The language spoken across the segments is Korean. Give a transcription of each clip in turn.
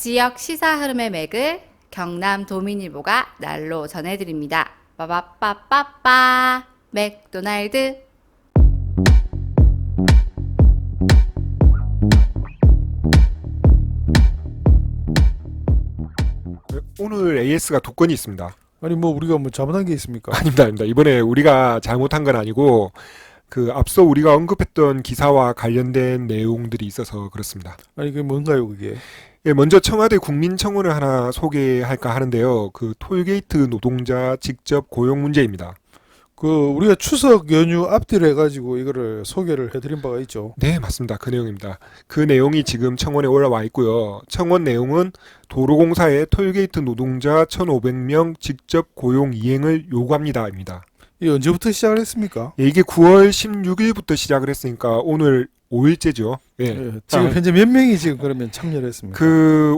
지역 시사 흐름의 맥을 경남 도민일보가 날로 전해드립니다. 빠바빠빠빠 맥도날드. 오늘 AS가 두 건이 있습니다. 아니 뭐 우리가 뭐 잘못한 게 있습니까? 아닙니다. 이번에 우리가 잘못한 건 아니고 앞서 우리가 언급했던 기사와 관련된 내용들이 있어서 그렇습니다. 아니 그게 뭔가요 그게? 예, 먼저 청와대 국민청원을 하나 소개할까 하는데요. 톨게이트 노동자 직접 고용 문제입니다. 우리가 추석 연휴 앞뒤로 해가지고 이거를 소개를 해드린 바가 있죠. 네, 맞습니다. 그 내용입니다. 그 내용이 지금 청원에 올라와 있고요. 청원 내용은 도로공사에 톨게이트 노동자 1,500명 직접 고용 이행을 요구합니다입니다. 이게 언제부터 시작을 했습니까? 예, 이게 9월 16일부터 시작을 했으니까 오늘 5일째죠. 예. 예, 지금 현재 몇 명이 지금 그러면 참여를 했습니까?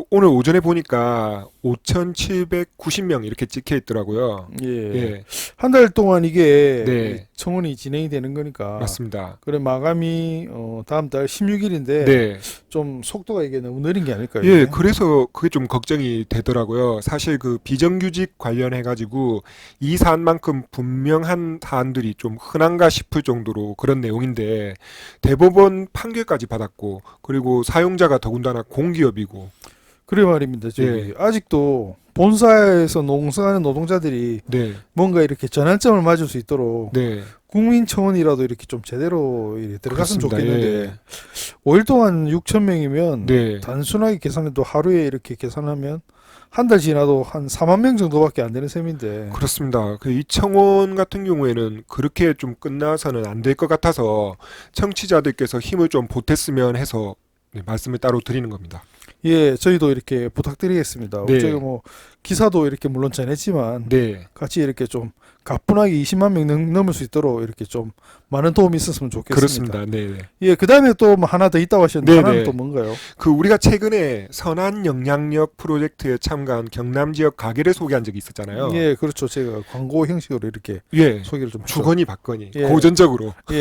오늘 오전에 보니까 5,790명 이렇게 찍혀 있더라고요. 예. 예, 한 달 동안 이게 네. 청원이 진행이 되는 거니까. 맞습니다. 그래 마감이 다음 달 16일인데 네. 좀 속도가 이게 너무 느린 게 아닐까요? 예, 이게? 그래서 그게 좀 걱정이 되더라고요. 사실 비정규직 관련해가지고 이 사안만큼 분명한 사안들이 좀 흔한가 싶을 정도로 그런 내용인데 대법원 판결까지 받았고 그리고 사용자가 더군다나 공기업이고 그래 말입니다. 저기 아직도 본사에서 농성하는 노동자들이 네, 뭔가 이렇게 전환점을 맞을 수 있도록 네, 국민청원이라도 이렇게 좀 제대로 이렇게 들어갔으면 그렇습니다. 좋겠는데 예. 5일 동안 6천 명이면 네. 단순하게 계산해도 하루에 이렇게 계산하면 한 달 지나도 한 4만 명 정도밖에 안 되는 셈인데 그렇습니다. 이 청원 같은 경우에는 그렇게 좀 끝나서는 안 될 것 같아서 청취자들께서 힘을 좀 보탰으면 해서 말씀을 따로 드리는 겁니다. 예 저희도 이렇게 부탁드리겠습니다. 네. 저희가 뭐 기사도 이렇게 물론 전했지만 네, 같이 이렇게 좀 가뿐하게 20만 명 넘을 수 있도록 이렇게 좀 많은 도움이 있었으면 좋겠습니다. 그렇습니다. 네, 네. 예, 그 다음에 또 뭐 하나 더 있다고 하셨는데 네네. 하나는 또 뭔가요? 우리가 최근에 선한 영향력 프로젝트에 참가한 경남 지역 가게를 소개한 적이 있었잖아요. 예, 그렇죠. 제가 광고 형식으로 이렇게 예, 소개를 좀 했죠. 주거니 받거니 예. 고전적으로 예.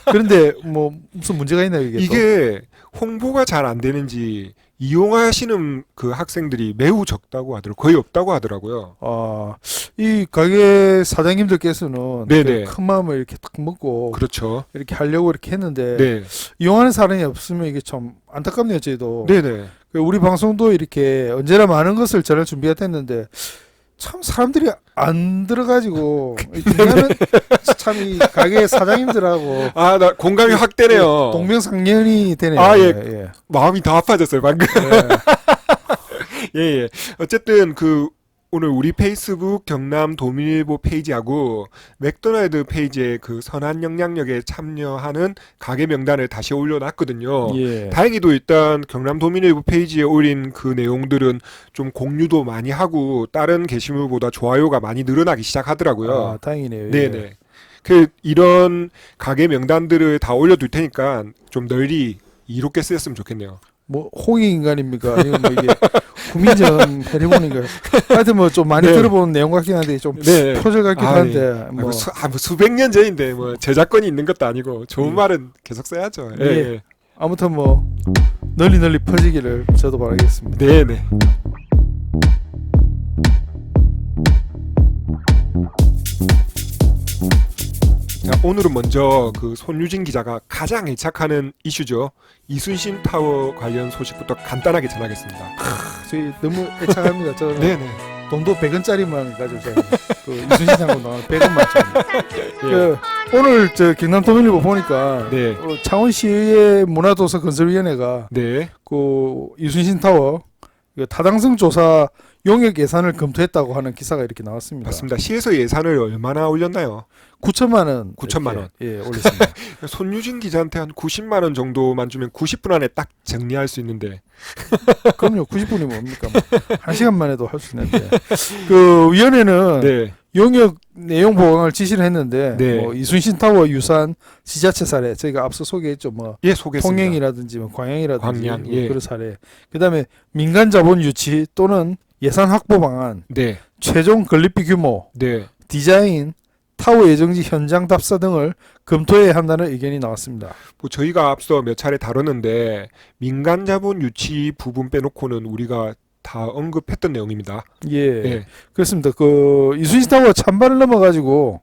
그런데 뭐 무슨 문제가 있나요 이게? 또? 이게 홍보가 잘 안 되는지 이용하시는 학생들이 매우 적다고 하더라고요. 거의 없다고 하더라고요. 이 가게 사장님들께서는 네네. 큰 마음을 이렇게 딱 먹고 그렇죠. 이렇게 하려고 이렇게 했는데 네, 이용하는 사람이 없으면 이게 참 안타깝네요, 저희도. 네네. 우리 방송도 이렇게 언제나 많은 것을 전할 준비가 됐는데 참 사람들이 안 들어가지고 참 이 가게 사장님들하고 나 공감이 확 되네요. 동병상련이 되네요. 예. 마음이 더 아파졌어요, 방금. 예, 예. 어쨌든 오늘 우리 페이스북 경남 도민일보 페이지하고 맥도날드 페이지에 선한 영향력에 참여하는 가게 명단을 다시 올려놨거든요. 예. 다행히도 일단 경남 도민일보 페이지에 올린 그 내용들은 좀 공유도 많이 하고 다른 게시물보다 좋아요가 많이 늘어나기 시작하더라고요. 다행이네요. 예. 네네. 이런 가게 명단들을 다 올려둘 테니까 좀 널리 이롭게 쓰였으면 좋겠네요. 뭐 홍익 인간입니까? 아니면 뭐 이게 구민정 해리본인가요? 하여튼 뭐 좀 많이 네. 들어본 내용 같긴 한데 좀 네. 표절 같기도 한데 뭐 수백 년 전인데 저작권이 있는 것도 아니고 좋은 음. 말은 계속 써야죠. 예. 예. 예. 아무튼 뭐 널리 퍼지기를 저도 바라겠습니다. 네네. 자, 오늘은 먼저 손유진 기자가 가장 애착하는 이슈죠. 이순신 타워 관련 소식부터 간단하게 전하겠습니다. 저희 너무 애착합니다. 저는 네네. 돈도 100원짜리만 가지고 제가 이순신 장군 나오는 100원만 예. 오늘 저 경남 도민일보 보니까 네. 창원시의 문화도서 건설위원회가 네. 이순신 타워 타당성 조사 용역 예산을 검토했다고 하는 기사가 이렇게 나왔습니다. 맞습니다. 시에서 예산을 얼마나 올렸나요? 9천만 원. 9천만 원. 예, 올렸습니다. 손유진 기자한테 한 90만 원 정도만 주면 90분 안에 딱 정리할 수 있는데. 그럼요. 90분이 뭡니까? 뭐 1시간 만에도 할 수 있는데. 위원회는 네. 용역 내용 보강을 지시를 했는데 네. 뭐 이순신 타워 유산 지자체 사례 저희가 앞서 소개했죠. 뭐 예, 소개했습니다. 통영이라든지 뭐 광양이라든지 광양, 뭐 예. 그런 사례. 그다음에 민간 자본 유치 또는 예산 확보 방안, 네. 최종 건립비 규모, 네. 디자인, 타워 예정지 현장 답사 등을 검토해야 한다는 의견이 나왔습니다. 저희가 앞서 몇 차례 다뤘는데 민간 자본 유치 부분 빼놓고는 우리가 다 언급했던 내용입니다. 예. 예. 그렇습니다. 그 이순신 타워가 찬반을 넘어가지고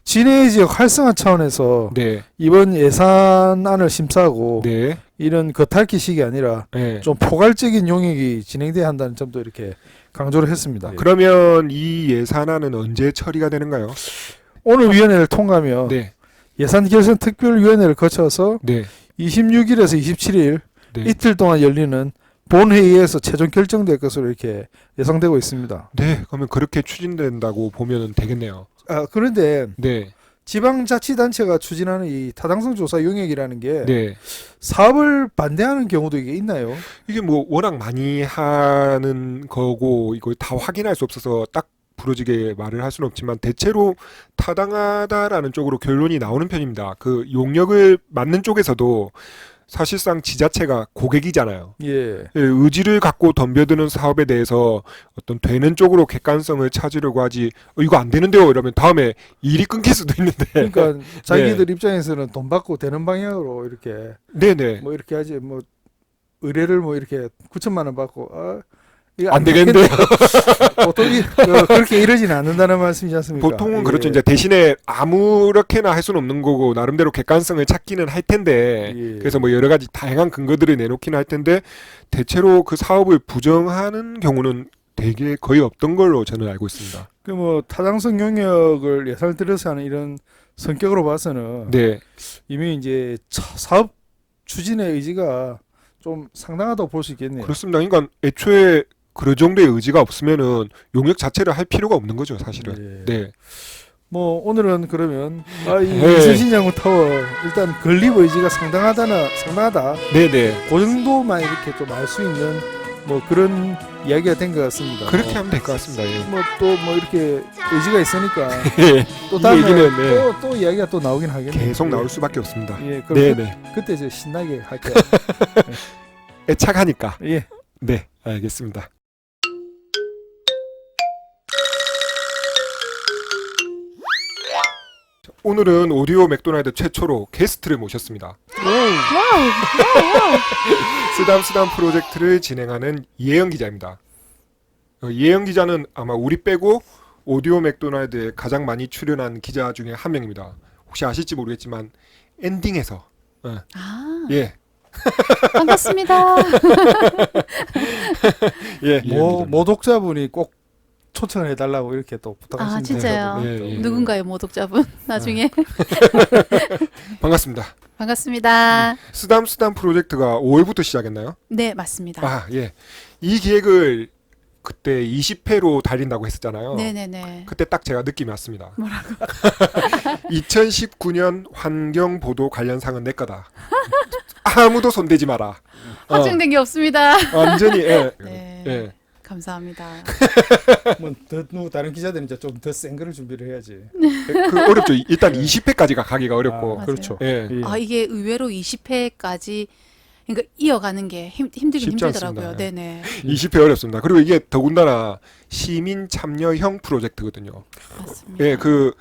진해 지역 활성화 차원에서 네. 이번 예산안을 심사하고 네. 이런 겉핥기식이 아니라 네. 좀 포괄적인 용역이 진행돼야 한다는 점도 이렇게 강조를 했습니다. 그러면 이 예산안은 언제 처리가 되는가요? 오늘 위원회를 통과하며 네. 예산 결산 특별위원회를 거쳐서 네. 26일에서 27일 네. 이틀 동안 열리는 본회의에서 최종 결정될 것으로 이렇게 예상되고 있습니다. 네. 그러면 그렇게 추진된다고 보면 되겠네요. 그런데 네. 지방자치단체가 추진하는 이 타당성 조사 용역이라는 게 네. 사업을 반대하는 경우도 이게 있나요? 이게 뭐 워낙 많이 하는 거고 이걸 다 확인할 수 없어서 딱 부러지게 말을 할 수는 없지만 대체로 타당하다라는 쪽으로 결론이 나오는 편입니다. 그 용역을 맡는 쪽에서도 사실상 지자체가 고객이잖아요. 예. 예, 의지를 갖고 덤벼드는 사업에 대해서 어떤 되는 쪽으로 객관성을 찾으려고 하지 이거 안 되는데요 이러면 다음에 일이 끊길 수도 있는데 그러니까 자기들 입장에서는 돈 받고 되는 방향으로 이렇게 네네 뭐 이렇게 하지 뭐 의뢰를 뭐 이렇게 9천만 원 받고 이거 안 되겠는데요. 보통 그렇게 이러지는 않는다는 말씀이지 않습니까? 보통은 예. 그렇죠. 이제 대신에 아무렇게나 할 수는 없는 거고 나름대로 객관성을 찾기는 할 텐데 예. 그래서 뭐 여러 가지 다양한 근거들을 내놓기는 할 텐데 대체로 그 사업을 부정하는 경우는 되게 거의 없던 걸로 저는 알고 있습니다. 그 뭐 타당성 용역을 예산을 들여서 하는 이런 성격으로 봐서는 네, 이미 이제 사업 추진의 의지가 좀 상당하다고 볼 수 있겠네요. 그렇습니다. 그러니까 애초에 그런 정도의 의지가 없으면은 용역 자체를 할 필요가 없는 거죠, 사실은. 예. 네, 뭐 오늘은 그러면 이 네. 이순신 장군 타워 일단 건립 의지가 상당하다. 네, 네. 그 정도만 이렇게 좀 알 수 있는 뭐 그런 이야기가 된 것 같습니다. 그렇게 하면 될 것 같습니다. 예. 뭐 또 뭐 이렇게 의지가 있으니까 이 또 다음에 얘기는 네, 또 이야기가 또 나오긴 하겠네요. 계속 나올 수밖에 없습니다. 예, 그럼 네, 네. 그때 이제 신나게 할게요. 애착하니까. 예. 네, 알겠습니다. 오늘은 오디오 맥도날드 최초로 게스트를 모셨습니다. 쓰담쓰담 프로젝트를 진행하는 이혜영 기자입니다. 이혜영 기자는 아마 우리 빼고 오디오 맥도날드에 가장 많이 출연한 기자 중에 한 명입니다. 혹시 아실지 모르겠지만 엔딩에서 예, 반갑습니다. 예, 모독자분이 꼭 초청을 해달라고 이렇게 또 부탁하시는 진짜요? 예, 예. 누군가요, 모독자분? 나중에. 반갑습니다. 반갑습니다. 쓰담쓰담 프로젝트가 5월부터 시작했나요? 네, 맞습니다. 아, 예. 이 기획을 그때 20회로 달린다고 했었잖아요. 네네네. 그때 딱 제가 느낌이 왔습니다. 뭐라고? 2019년 환경보도 관련상은 내 거다. 아무도 손대지 마라. 확정된 게 없습니다. 완전히 예. 네. 예. 감사합니다. 뭐 다른 기자들은 이제 좀 더 센 거를 준비를 해야지. 그 어렵죠. 일단 20회까지가 가기가 어렵고. 맞아요. 그렇죠. 예. 예. 이게 의외로 20회까지 그러니까 이어가는 게 힘들긴 쉽지 힘들더라고요. 않습니다. 네네. 20회 어렵습니다. 그리고 이게 더군다나 시민 참여형 프로젝트거든요. 맞습니다. 예, 그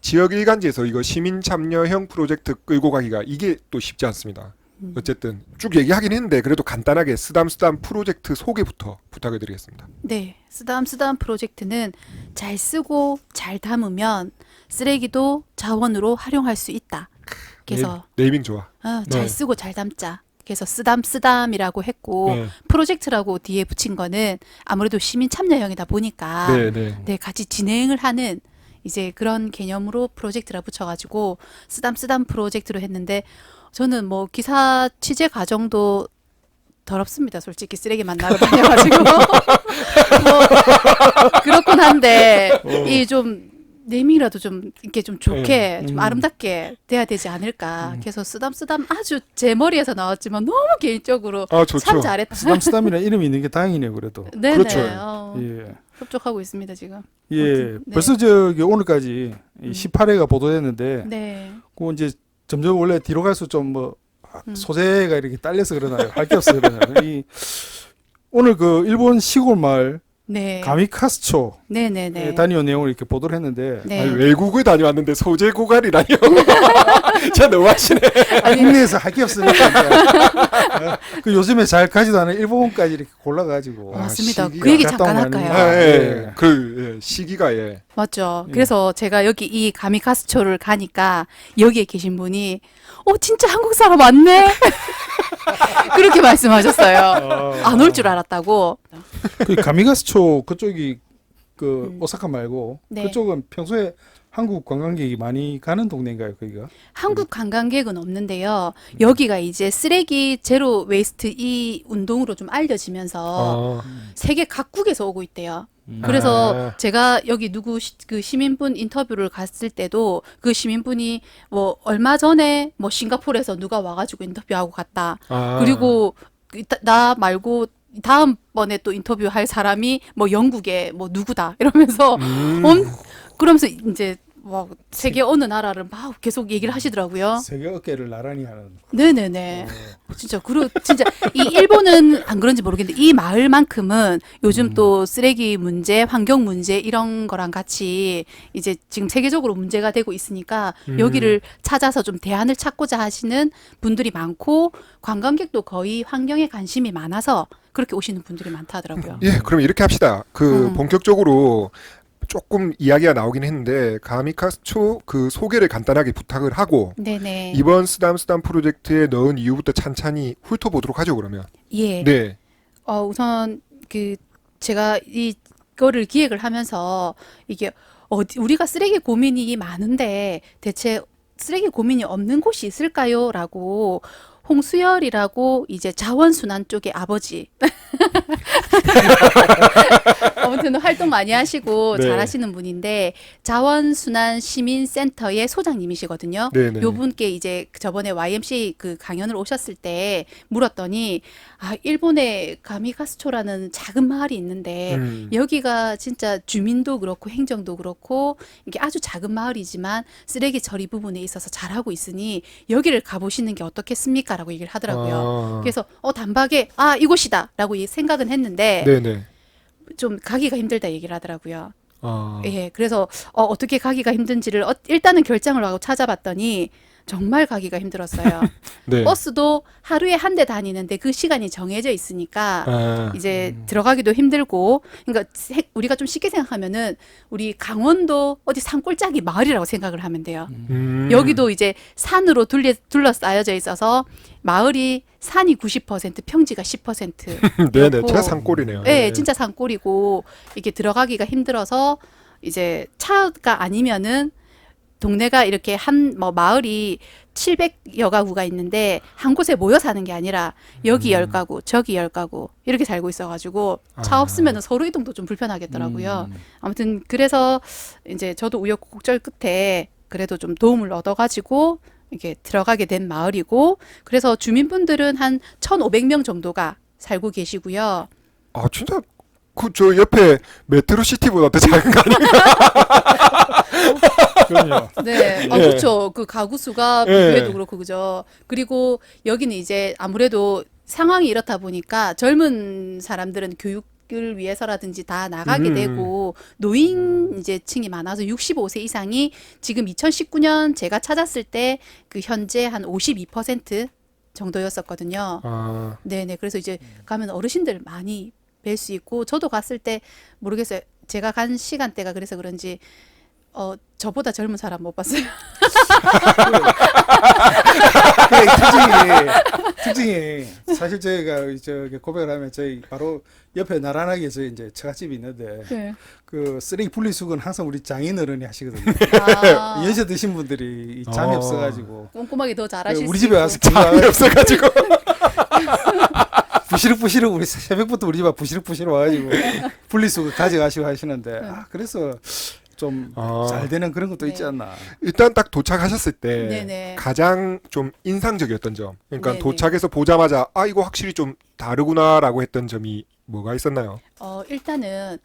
지역 일간지에서 이거 시민 참여형 프로젝트 끌고 가기가 이게 또 쉽지 않습니다. 어쨌든 쭉 얘기하긴 했는데 그래도 간단하게 쓰담쓰담 프로젝트 소개부터 부탁을 드리겠습니다. 네, 쓰담쓰담 프로젝트는 잘 쓰고 잘 담으면 쓰레기도 자원으로 활용할 수 있다. 그래서 네이밍 좋아. 잘 네. 쓰고 잘 담자. 그래서 쓰담쓰담이라고 했고 네. 프로젝트라고 뒤에 붙인 거는 아무래도 시민 참여형이다 보니까 네, 네. 네, 같이 진행을 하는 이제 그런 개념으로 프로젝트라 붙여가지고 쓰담쓰담 프로젝트로 했는데 저는 뭐 기사 취재 과정도 더럽습니다. 솔직히 쓰레기 만나러 다녀가지고 뭐 그렇긴 한데 이 좀 네이밍이라도 좀 이렇게 좀 좋게 좀 아름답게 돼야 되지 않을까. 그래서 쓰담쓰담 아주 제 머리에서 나왔지만 너무 개인적으로 아, 좋죠. 참 잘했다. 쓰담쓰담이라는 이름이 있는 게 다행이네요. 그래도. 네네. 그렇죠. 예. 협조하고 있습니다 지금. 예. 네. 벌써 저기 오늘까지 18회가 보도됐는데 네. 그 이제 점점 원래 뒤로 갈수록 좀 뭐 음. 소재가 이렇게 딸려서 그러나요? 할 게 없어 그러나요? 오늘 그 일본 시골 마을 네. 가미카스초 네네네. 다녀온 내용을 이렇게 보도를 했는데 네. 아니, 외국을 다녀왔는데 소재 고갈이라뇨. 진짜 너무하시네. 국내에서 할 게 없으니까 이제, 그 요즘에 잘 가지도 않은 일본까지 이렇게 골라가지고 맞습니다. 시기가 그 얘기 갔다 잠깐 온 거 할까요? 아닙니까? 아, 예. 예. 그 예, 시기가 예. 맞죠. 예. 그래서 제가 여기 이 가미카스초를 가니까 여기에 계신 분이 진짜 한국 사람 맞네? 그렇게 말씀하셨어요. 안 올 줄 알았다고. 그 가미카스초 그쪽이 그 음. 오사카 말고 네. 그쪽은 평소에 한국 관광객이 많이 가는 동네인가요, 거기가? 한국 관광객은 없는데요. 여기가 이제 쓰레기 제로 웨이스트 이 운동으로 좀 알려지면서 세계 각국에서 오고 있대요. 그래서 아. 제가 여기 그 시민분 인터뷰를 갔을 때도 그 시민분이 뭐 얼마 전에 뭐 싱가포르에서 누가 와가지고 인터뷰하고 갔다. 아. 그리고 나 말고 다음번에 또 인터뷰할 사람이 뭐 영국에 뭐 누구다 이러면서 그러면서 이제 뭐 세계 어느 나라를 막 계속 얘기를 하시더라고요. 세계 어깨를 나란히 하는. 네네네. 진짜 진짜 이 일본은 안 그런지 모르겠는데 이 마을만큼은 요즘 또 쓰레기 문제, 환경 문제 이런 거랑 같이 이제 지금 세계적으로 문제가 되고 있으니까 여기를 찾아서 좀 대안을 찾고자 하시는 분들이 많고 관광객도 거의 환경에 관심이 많아서 그렇게 오시는 분들이 많다 하더라고요. 예, 그럼 이렇게 합시다. 그 음. 본격적으로 조금 이야기가 나오긴 했는데 가미카스초 그 소개를 간단하게 부탁을 하고 네네. 이번 쓰담 프로젝트에 넣은 이유부터 찬찬히 훑어보도록 하죠. 그러면 예. 네, 우선 그 제가 이거를 기획을 하면서 이게 우리가 쓰레기 고민이 많은데 대체 쓰레기 고민이 없는 곳이 있을까요?라고 홍수열이라고 이제 자원순환 쪽의 아버지. 아무튼 활동 많이 하시고 네. 잘하시는 분인데 자원순환 시민센터의 소장님이시거든요. 네네. 요 분께 이제 저번에 YMCA 그 강연을 오셨을 때 물었더니 일본에 가미카스초라는 작은 마을이 있는데 여기가 진짜 주민도 그렇고 행정도 그렇고 이게 아주 작은 마을이지만 쓰레기 처리 부분에 있어서 잘하고 있으니 여기를 가보시는 게 어떻겠습니까? 라고 얘기를 하더라고요. 아. 그래서 단박에 이곳이다 라고 생각은 했는데 네네. 좀 가기가 힘들다 얘기를 하더라고요. 아. 예, 그래서 어떻게 가기가 힘든지를 일단은 결정을 하고 찾아봤더니 정말 가기가 힘들었어요. 네. 버스도 하루에 한 대 다니는데 그 시간이 정해져 있으니까 아. 이제 들어가기도 힘들고, 그러니까 우리가 좀 쉽게 생각하면은 우리 강원도 어디 산골짜기 마을이라고 생각을 하면 돼요. 여기도 이제 산으로 둘러싸여져 있어서 마을이 산이 90%, 평지가 10%. 네네. 그렇고, 진짜 산골이네요. 네, 진짜 산골이고 이게 들어가기가 힘들어서 이제 차가 아니면은 동네가 이렇게 마을이 700여 가구가 있는데 한 곳에 모여 사는 게 아니라 여기 10가구, 저기 10가구 이렇게 살고 있어가지고 차 아. 없으면 서로 이동도 좀 불편하겠더라고요. 아무튼 그래서 이제 저도 우여곡절 끝에 그래도 좀 도움을 얻어가지고 이게 들어가게 된 마을이고, 그래서 주민분들은 한 1,500명 정도가 살고 계시고요. 아 진짜 저 옆에 메트로시티보다 더 작은 거 아니에요? 그럼요. 네, 예. 그렇죠. 그 가구 수가 예. 비교해도 그렇고 그죠. 그리고 여기는 이제 아무래도 상황이 이렇다 보니까 젊은 사람들은 교육을 위해서라든지 다 나가게 되고 노인 이제 층이 많아서 65세 이상이 지금 2019년 제가 찾았을 때 그 현재 한 52% 정도였었거든요. 아. 네네. 그래서 이제 가면 어르신들 많이 뵐 수 있고, 저도 갔을 때 모르겠어요. 제가 간 시간대가 그래서 그런지 저보다 젊은 사람 못 봤어요. 특징이 사실 저희가 저기 고백을 하면 저희 바로 옆에 나란하게 저희 이제 처갓집이 있는데 네. 그 쓰레기 분리수거는 항상 우리 장인어른이 하시거든요. 아, 연세 드신 분들이 잠이 어. 없어가지고 꼼꼼하게 더 잘하실 우리 수 집에 있고. 와서 잠이 없어가지고. 부시럭부시럭 우리 새벽부터 우리 집 앞 부시럭부시럭 와가지고 분리수거 가져가시고 하시는데 그래서 좀 잘 되는 그런 것도 네. 있지 않나. 일단 딱 도착하셨을 때 네네. 가장 좀 인상적이었던 점, 그러니까 네네. 도착해서 보자마자 이거 확실히 좀 다르구나라고 했던 점이 뭐가 있었나요? 일단은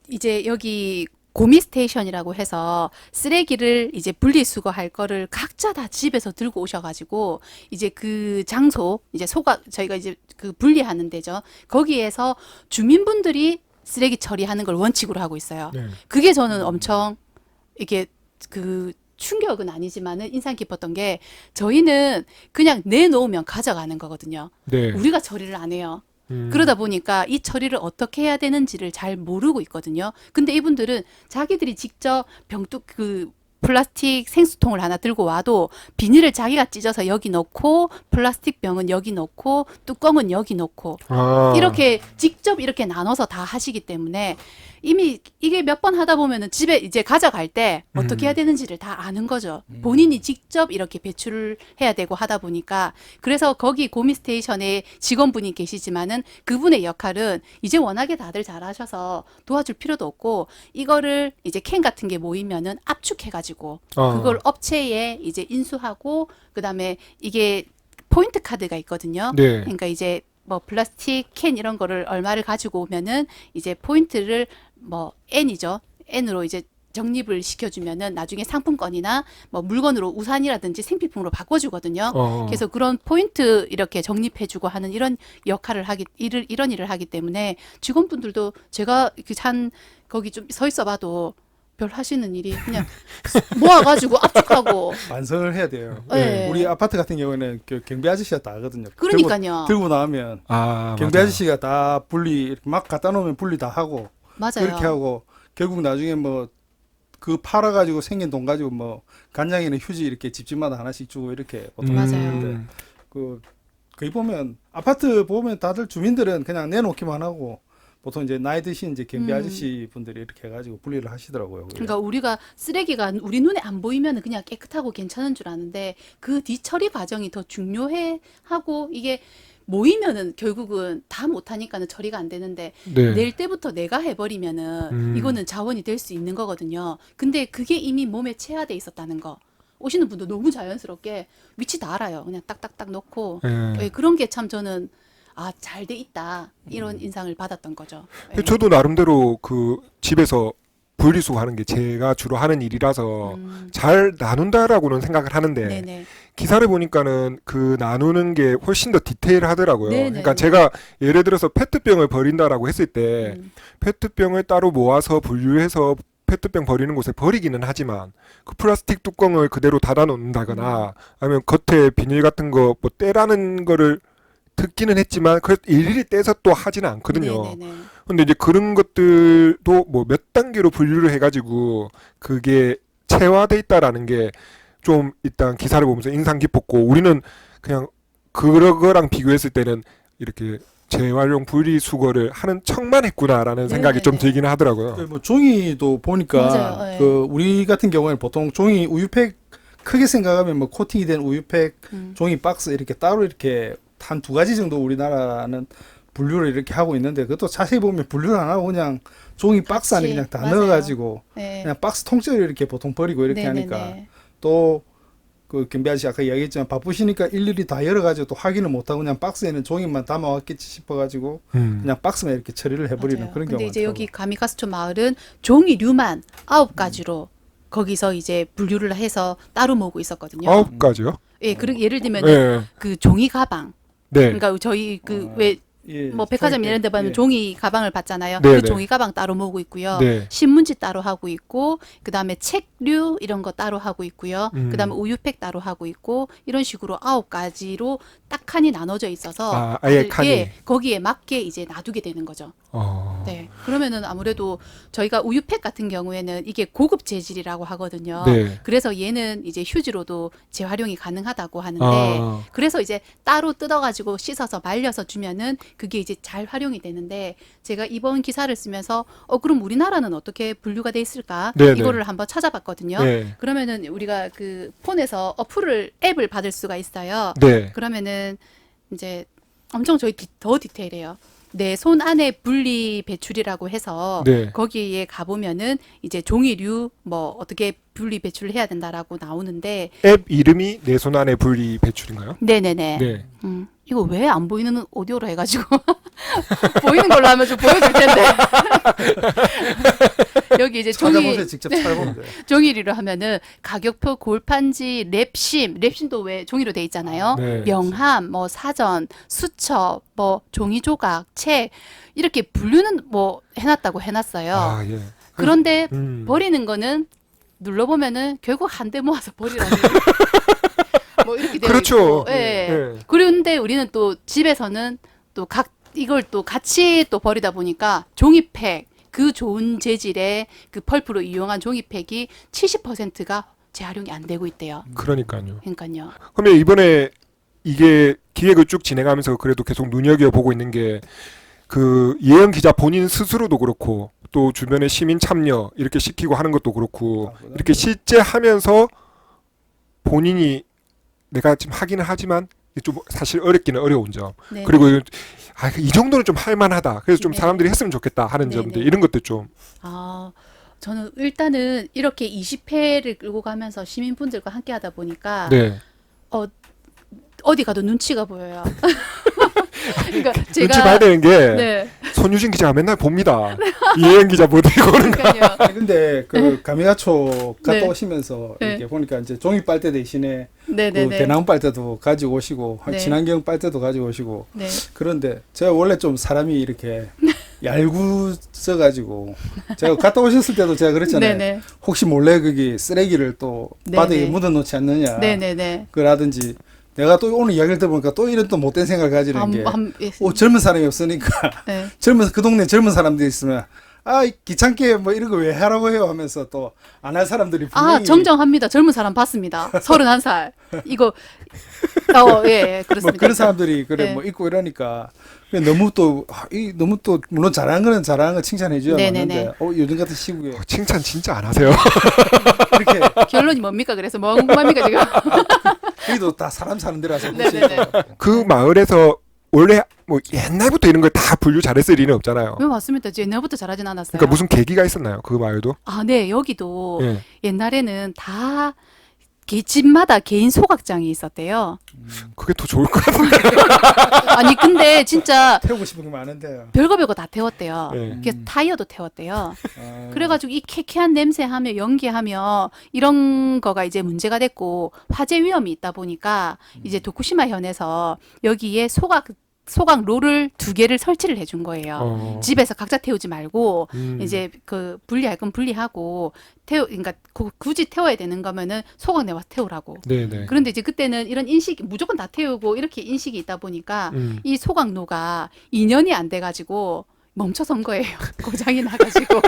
이제 여기 고미 스테이션이라고 해서 쓰레기를 이제 분리수거할 거를 각자 다 집에서 들고 오셔가지고 이제 그 장소 이제 저희가 이제 그 분리하는 데죠. 거기에서 주민분들이 쓰레기 처리하는 걸 원칙으로 하고 있어요. 네. 그게 저는 엄청 이게 그 충격은 아니지만은 인상 깊었던 게 저희는 그냥 내놓으면 가져가는 거거든요. 네. 우리가 처리를 안 해요. 음. 그러다 보니까 이 처리를 어떻게 해야 되는지를 잘 모르고 있거든요. 근데 이분들은 자기들이 직접 병뚜 그 플라스틱 생수통을 하나 들고 와도 비닐을 자기가 찢어서 여기 넣고 플라스틱 병은 여기 넣고 뚜껑은 여기 넣고 아. 이렇게 직접 이렇게 나눠서 다 하시기 때문에 이미 이게 몇 번 하다 보면은 집에 이제 가져갈 때 어떻게 해야 되는지를 다 아는 거죠. 본인이 직접 이렇게 배출을 해야 되고 하다 보니까 그래서 거기 고미 스테이션에 직원분이 계시지만은 그분의 역할은 이제 워낙에 다들 잘하셔서 도와줄 필요도 없고 이거를 이제 캔 같은 게 모이면은 압축해가지고 그걸 업체에 이제 인수하고 그다음에 이게 포인트 카드가 있거든요. 네. 그러니까 이제 뭐 플라스틱 캔 이런 거를 얼마를 가지고 오면은 이제 포인트를 뭐 N이죠. N으로 이제 적립을 시켜주면은 나중에 상품권이나 뭐 물건으로 우산이라든지 생필품으로 바꿔주거든요. 그래서 그런 포인트 이렇게 적립해주고 하는 이런 역할을 이런 일을 하기 때문에 직원분들도 제가 한 거기 좀 서 있어봐도 별 하시는 일이 그냥 모아가지고 압축하고. 반성을 해야 돼요. 네. 우리 아파트 같은 경우에는 그 경비 아저씨가 다 하거든요. 그러니까요. 들고 나오면 아, 경비 맞아요. 아저씨가 다 분리 이렇게 막 갖다 놓으면 분리 다 하고 맞아요. 그렇게 하고 결국 나중에 뭐 그 팔아가지고 생긴 돈 가지고 뭐 간장이나 휴지 이렇게 집집마다 하나씩 주고 이렇게 보통 맞아요. 하는데 그 거기 보면 아파트 보면 다들 주민들은 그냥 내놓기만 하고 보통 이제 나이 드신 이제 경비 아저씨 분들이 이렇게 해가지고 분리를 하시더라고요. 그러니까 우리가 쓰레기가 우리 눈에 안 보이면 그냥 깨끗하고 괜찮은 줄 아는데 그 뒤처리 과정이 더 중요해 하고 이게 모이면은 결국은 다 못하니까는 처리가 안 되는데 네. 낼 때부터 내가 해버리면은 이거는 자원이 될 수 있는 거거든요. 근데 그게 이미 몸에 체화돼 있었다는 거. 오시는 분도 너무 자연스럽게 위치 다 알아요. 그냥 딱딱딱 넣고 네. 예, 그런 게 참 저는 아, 잘 돼 있다 이런 인상을 받았던 거죠. 예. 저도 나름대로 그 집에서 분리수거하는 게 제가 주로 하는 일이라서 잘 나눈다라고는 생각을 하는데 네네. 기사를 보니까는 그 나누는 게 훨씬 더 디테일하더라고요. 네네. 그러니까 제가 예를 들어서 페트병을 버린다라고 했을 때 페트병을 따로 모아서 분류해서 페트병 버리는 곳에 버리기는 하지만 그 플라스틱 뚜껑을 그대로 닫아 놓는다거나 아니면 겉에 비닐 같은 거 뭐 떼라는 거를 듣기는 했지만 그 일일이 떼서 또 하지는 않거든요. 네네네. 근데 이제 그런 것들도 뭐 몇 단계로 분류를 해가지고 그게 체화돼 있다라는 게 좀 일단 기사를 보면서 인상 깊었고 우리는 그냥 그거랑 비교했을 때는 이렇게 재활용 분리수거를 하는 척만 했구나라는 생각이 좀 네네네. 들긴 하더라고요. 뭐 종이도 보니까 맞아요. 예. 그 우리 같은 경우에는 보통 종이 우유팩 크게 생각하면 뭐 코팅이 된 우유팩 종이 박스 이렇게 따로 이렇게 한 두 가지 정도 우리나라는 분류를 이렇게 하고 있는데 그것도 자세히 보면 분류를 안 하고 그냥 종이 박스 안에 같이, 그냥 다 맞아요. 넣어가지고 네. 그냥 박스 통째로 이렇게 보통 버리고 이렇게 네네네. 하니까 또 그 경비 아저씨 아까 이야기했지만 바쁘시니까 일일이 다 열어가지고 또 확인을 못하고 그냥 박스에는 종이만 담아왔겠지 싶어가지고 그냥 박스만 이렇게 처리를 해버리는 맞아요. 그런 근데 경우가 이제 여기 가미카스촌 마을은 종이류만 9가지로 거기서 이제 분류를 해서 따로 모으고 있었거든요. 9가지요? 예, 예를 들면 네. 그 종이 가방. 네. 그러니까 저희 그 왜 뭐 백화점 이런 데 보면 예. 종이 가방을 받잖아요. 네, 그 네. 종이 가방 따로 모으고 있고요. 네. 신문지 따로 하고 있고 그다음에 책류 이런 거 따로 하고 있고요. 그다음에 우유팩 따로 하고 있고 이런 식으로 9가지로 딱 칸이 나눠져 있어서 아, 아예 칸이. 예, 거기에 맞게 이제 놔두게 되는 거죠. 네. 그러면은 아무래도 저희가 우유팩 같은 경우에는 이게 고급 재질이라고 하거든요. 네. 그래서 얘는 이제 휴지로도 재활용이 가능하다고 하는데 아. 그래서 이제 따로 뜯어가지고 씻어서 말려서 주면은 그게 이제 잘 활용이 되는데 제가 이번 기사를 쓰면서 그럼 우리나라는 어떻게 분류가 돼 있을까? 네네. 이거를 한번 찾아봤거든요. 네. 그러면은 우리가 그 폰에서 앱을 받을 수가 있어요. 네. 그러면은 이제 엄청 더 디테일해요. 내 손 안에 분리 배출이라고 해서 네. 거기에 가보면은 이제 종이류 뭐 어떻게 분리 배출을 해야 된다라고 나오는데 앱 이름이 내 손 안에 분리 배출인가요? 네네네. 네. 이거 왜 안 보이는 오디오로 해가지고 보이는 걸로 하면 좀 보여줄 텐데 여기 이제 찾아보세요. 직접 찾아보면 돼요. 종이로 하면은 가격표, 골판지, 랩심도 왜 종이로 돼 있잖아요. 네. 명함, 뭐 사전, 수첩, 뭐 종이 조각, 책 이렇게 분류는 뭐 해놨어요. 아, 예. 그런데 음. 버리는 거는 눌러보면은 결국 한 대 모아서 버리라는 뭐 이렇게 되어 그렇죠. 있고, 예. 예. 그런데 우리는 또 집에서는 또 이걸 또 같이 또 버리다 보니까 종이팩 그 좋은 재질의 그 펄프로 이용한 종이팩이 70%가 재활용이 안 되고 있대요. 그러니까요. 그러니까요. 그러면 이번에 이게 기획을 쭉 진행하면서 그래도 계속 눈여겨보고 있는 게 그 이혜영 기자 본인 스스로도 그렇고 또 주변의 시민 참여 이렇게 시키고 하는 것도 그렇고 이렇게 실제 하면서 본인이 내가 지금 하기는 하지만 이게 좀 사실 어렵기는 어려운 점 네. 그리고 이 정도는 좀 할만하다 그래서 좀 네. 사람들이 했으면 좋겠다 하는 네, 점들 네. 이런 것들 좀 저는 일단은 이렇게 20회를 끌고 가면서 시민분들과 함께 하다 보니까 네. 어디 가도 눈치가 보여요. 그러니까 눈치 봐야 제가 되는 게 네. 손유진 기자가 맨날 봅니다. 이혜영 기자 못 읽어오는 거. 그러니까요. 아니, 근데 그 가미가초 갔다 네. 오시면서 네. 이렇게 보니까 이제 종이 빨대 대신에 그 네네네. 대나무 빨대도 가지고 오시고 네. 친환경 빨대도 가지고 오시고 네. 그런데 제가 원래 좀 사람이 이렇게 얄궂어가지고 제가 갔다 오셨을 때도 제가 그랬잖아요. 네네. 혹시 몰래 거기 쓰레기를 또 네네. 바닥에 묻어놓지 않느냐. 네네네. 그라든지 내가 또 오늘 이야기를 들어보니까 또 이런 또 못된 생각을 가지는 게 젊은 사람이 없으니까 네. 그 동네 젊은 사람들이 있으면 귀찮게 뭐 이런 거 왜 하라고 해요 하면서 또 안 할 사람들이 분명히 정정합니다. 젊은 사람 봤습니다. 31살. 이거 예, 그렇습니다. 뭐 그런 사람들이 그래 네. 뭐 있고 이러니까 너무 또 물론 잘하는 거는 잘하는 거 칭찬해 줘야 네네네. 맞는데 요즘 같은 시국에 칭찬 진짜 안 하세요. 그렇게 결론이 뭡니까? 그래서 뭐 궁금합니까 지금? 그래도 다 사람 사는 데라서 네네네. 그 마을에서 원래 뭐 옛날부터 이런 걸 다 분류 잘했을 리는 없잖아요. 왜 맞습니다. 옛날부터 잘하진 않았어요. 그러니까 무슨 계기가 있었나요? 그 마을도? 네. 여기도 예. 옛날에는 다 집마다 개인 소각장이 있었대요. 그게 더 좋을 것 같은데. 아니 근데 진짜 태우고 싶은 게 많은데 별거 다 태웠대요. 예. 그게 타이어도 태웠대요. 그래가지고 이 쾌쾌한 냄새하며 연기하며 이런 거가 이제 문제가 됐고 화재 위험이 있다 보니까 이제 도쿠시마 현에서 여기에 소각로를 2개를 설치를 해준 거예요. 집에서 각자 태우지 말고 이제 그 분리할 건 분리하고 그러니까 굳이 태워야 되는 거면은 소각 내와서 태우라고. 네네. 그런데 이제 그때는 이런 인식이 무조건 다 태우고 이렇게 인식이 있다 보니까 이 소각로가 2년이 안 돼가지고 멈춰선 거예요. 고장이 나가지고.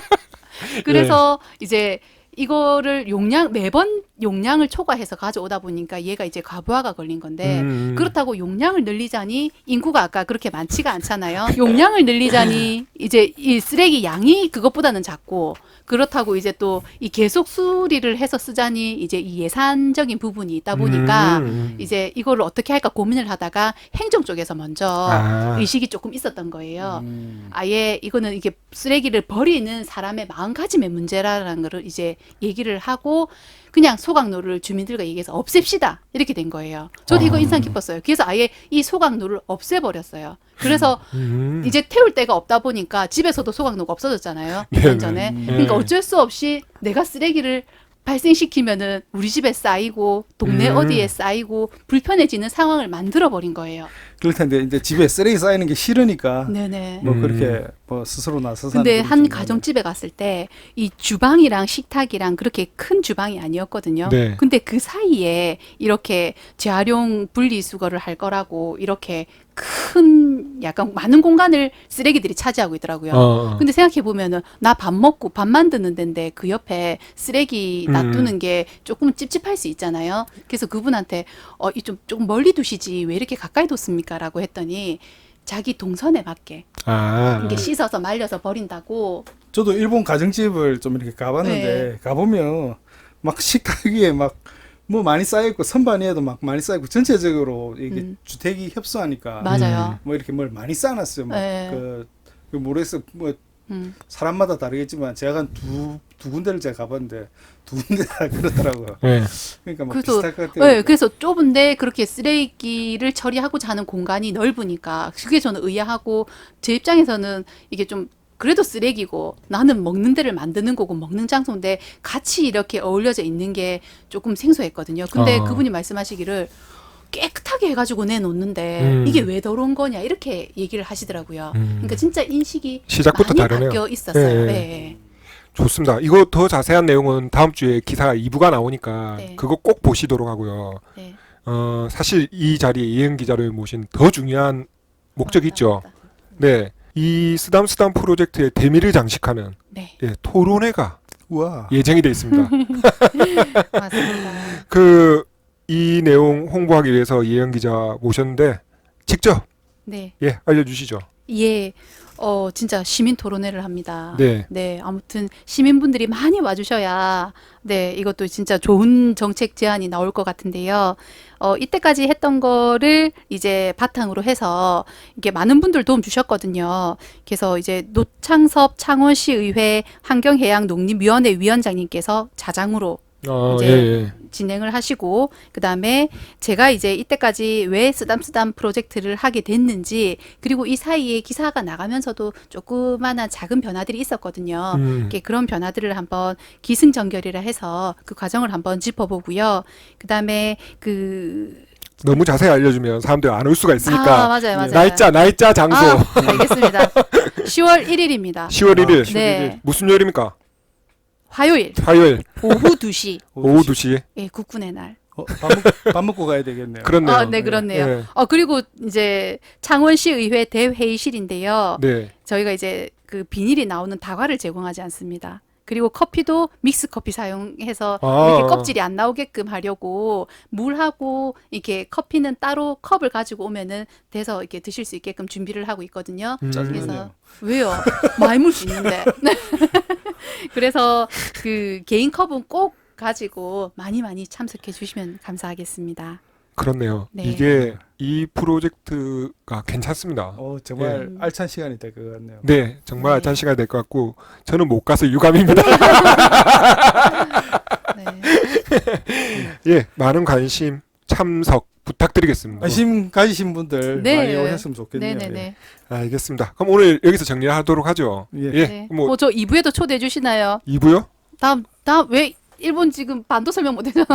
그래서 이제 이거를 매번 용량을 초과해서 가져오다 보니까 얘가 이제 과부하가 걸린 건데 그렇다고 용량을 늘리자니 인구가 아까 그렇게 많지가 않잖아요. 용량을 늘리자니 이제 이 쓰레기 양이 그것보다는 작고 그렇다고 이제 또 이 계속 수리를 해서 쓰자니 이제 이 예산적인 부분이 있다 보니까 이제 이거를 어떻게 할까 고민을 하다가 행정 쪽에서 먼저 의식이 조금 있었던 거예요. 아예 이거는 이게 쓰레기를 버리는 사람의 마음가짐의 문제라는 거를 이제 얘기를 하고 그냥 소각로를 주민들과 얘기해서 없앱시다 이렇게 된 거예요. 저도 이거 인상 깊었어요. 그래서 아예 이 소각로를 없애버렸어요. 그래서 이제 태울 데가 없다 보니까 집에서도 소각로가 없어졌잖아요. 2년 전에. 그러니까 어쩔 수 없이 내가 쓰레기를 발생시키면은 우리 집에 쌓이고 동네 어디에 쌓이고 불편해지는 상황을 만들어 버린 거예요. 그럴 텐데 이제 집에 쓰레기 쌓이는 게 싫으니까 네네. 뭐 그렇게 뭐 스스로 나서서 근데 하는 한 분이 좀 가정집에 갔을 때 이 주방이랑 식탁이랑 그렇게 큰 주방이 아니었거든요. 네. 근데 그 사이에 이렇게 재활용 분리수거를 할 거라고 이렇게 큰 약간 많은 공간을 쓰레기들이 차지하고 있더라고요. 근데 생각해 보면은 나 밥 먹고 밥 만드는 데인데 그 옆에 쓰레기 놔두는 게 조금 찝찝할 수 있잖아요. 그래서 그분한테 이 조금 멀리 두시지 왜 이렇게 가까이 뒀습니까라고 했더니 자기 동선에 맞게 이게 씻어서 말려서 버린다고. 저도 일본 가정집을 좀 이렇게 가봤는데 네. 가보면 막 식탁 위에 막 뭐 많이 쌓여있고 선반 위에도 막 많이 쌓여있고 전체적으로 이게 주택이 협소하니까 맞아요. 뭐 이렇게 뭘 많이 쌓아놨어요. 막 네. 그 모르겠어 뭐 사람마다 다르겠지만 제가 한 두 군데를 제가 가봤는데 두 군데 다 그렇더라고요. 네. 그러니까 뭐 그래서 비슷할 것 같아요. 네, 그래서 좁은데 그렇게 쓰레기를 처리하고자 하는 공간이 넓으니까 그게 저는 의아하고 제 입장에서는 이게 좀 그래도 쓰레기고 나는 먹는 데를 만드는 거고 먹는 장소인데 같이 이렇게 어울려져 있는 게 조금 생소했거든요. 근데 그분이 말씀하시기를 깨끗하게 해가지고 내놓는데 이게 왜 더러운 거냐 이렇게 얘기를 하시더라고요. 그러니까 진짜 인식이 시작부터 많이 다르네요. 바뀌어 있었어요. 네. 네. 좋습니다. 이거 더 자세한 내용은 다음 주에 기사가 2부가 나오니까 네. 그거 꼭 보시도록 하고요. 네. 사실 이 자리에 이행 기자를 모신 더 중요한 목적이 있죠. 맞다. 네. 이 쓰담쓰담 프로젝트의 대미를 장식하는 네. 예, 토론회가 우와. 예정이 되어 있습니다. 맞습니다. 이 내용 홍보하기 위해서 이행 기자 모셨는데 직접 네. 예, 알려주시죠. 예. 진짜 시민 토론회를 합니다. 네. 네, 아무튼 시민분들이 많이 와주셔야 네, 이것도 진짜 좋은 정책 제안이 나올 것 같은데요. 이때까지 했던 거를 이제 바탕으로 해서 이게 많은 분들 도움 주셨거든요. 그래서 이제 노창섭 창원시의회 환경해양농림위원회 위원장님께서 자장으로 이제 예. 진행을 하시고 그다음에 제가 이제 이때까지 왜 쓰담쓰담 프로젝트를 하게 됐는지 그리고 이 사이에 기사가 나가면서도 조그마한 작은 변화들이 있었거든요. 그런 변화들을 한번 기승전결이라 해서 그 과정을 한번 짚어보고요. 그다음에 너무 자세히 알려주면 사람들이 안 올 수가 있으니까 맞아요. 날짜 장소 알겠습니다. 10월 1일입니다. 10월 1일 네. 무슨 요일입니까? 화요일 화요일 오후 2시 오후 2시. 예, 국군의 날. 밥 먹고 가야 되겠네요. 그렇네요. 네, 그렇네요. 네. 그리고 이제 창원시의회 대회의실인데요. 네. 저희가 이제 그 비닐이 나오는 다과를 제공하지 않습니다. 그리고 커피도 믹스 커피 사용해서 이렇게 껍질이 안 나오게끔 하려고 물하고 이렇게 커피는 따로 컵을 가지고 오면은 돼서 이렇게 드실 수 있게끔 준비를 하고 있거든요. 짜증나네요. 왜요? 많이 물 수 있는데. 그래서 그 개인 컵은 꼭 가지고 많이 참석해 주시면 감사하겠습니다. 그렇네요. 네. 이게 이 프로젝트가 괜찮습니다. 정말 알찬 시간이 될 것 같네요. 네, 정말 네. 알찬 시간이 될 것 같고 저는 못 가서 유감입니다. 네. 예, 많은 관심 참석 부탁드리겠습니다. 관심 가지신 분들 네. 많이 오셨으면 좋겠네요. 네네네. 알겠습니다. 그럼 오늘 여기서 정리하도록 하죠. 예. 네. 뭐 저 2부에도 초대해 주시나요? 2부요? 다음 왜 일본 지금 반도 설명 못 해잖아.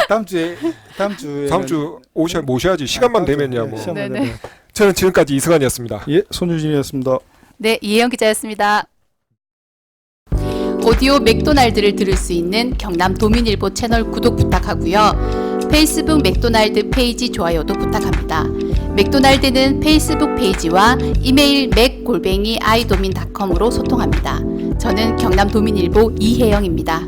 다음 주에 다음 주 모셔야지. 시간만 되면요. 뭐. 네네. 되면. 저는 지금까지 이승환이었습니다. 예, 손유진이었습니다. 네, 이혜영 기자였습니다. 오디오 맥도날드를 들을 수 있는 경남 도민일보 채널 구독 부탁하고요. 페이스북 맥도날드 페이지 좋아요도 부탁합니다. 맥도날드는 페이스북 페이지와 이메일 맥@idomin.com으로 소통합니다. 저는 경남 도민일보 이혜영입니다.